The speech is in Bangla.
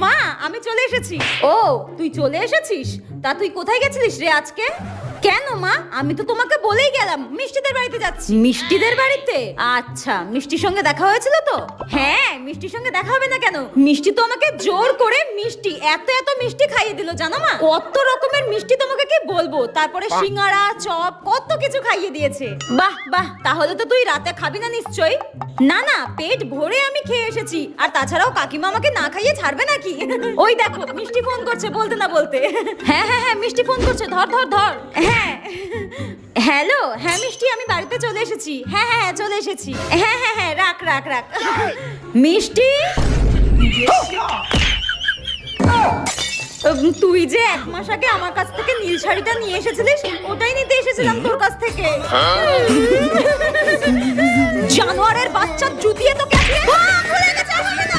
মা আমি চলে এসেছি। ও তুই চলে এসেছিস? তা তুই কোথায় গেছিলিস রে আজকে? কেন মা, আমি তো তোমাকে বলেই গেলাম মিষ্টিদের বাড়িতে যাচ্ছি। মিষ্টিদের বাড়িতে? আচ্ছা, মিষ্টির সঙ্গে দেখা হয়েছিল তো? হ্যাঁ, মিষ্টির সঙ্গে দেখা হবে না কেন? মিষ্টি তো আমাকে জোর করে মিষ্টি এত এত মিষ্টি খাইয়ে দিল জানো মা। কত রকমের মিষ্টি তোমাকে কি বলবো, তারপরে সিঙ্গারা চপ কত কিছু খাইয়ে দিয়েছে। বাহ বাহ, তাহলে তো তুই রাতে খাবি না নিশ্চয়ই? না না, পেট ভরে আমি খেয়ে এসেছি। আর তাছাড়াও কাকিমা আমাকে না খাইয়ে ছাড়বে নাকি? ওই দেখো মিষ্টি ফোন করছে বলতে না বলতে। হ্যাঁ হ্যাঁ হ্যাঁ, মিষ্টি ফোন করছে, ধর ধর ধর। হ্যাঁ হ্যালো, হ্যাঁ মিষ্টি আমি বাড়িতে চলে এসেছি। হ্যাঁ হ্যাঁ হ্যাঁ চলে এসেছি। হ্যাঁ হ্যাঁ হ্যাঁ, রাখ রাখ রাখ। মিষ্টি, তুই যে 1 মাস আগে আমার কাছ থেকে নীল শাড়িটা নিয়ে এসেছিলিস, ওটাই নিতে এসেছিলাম তোর কাছ থেকে। জানোয়ারের বাচ্চা জুতিয়ে তোকে খুলে গেছে।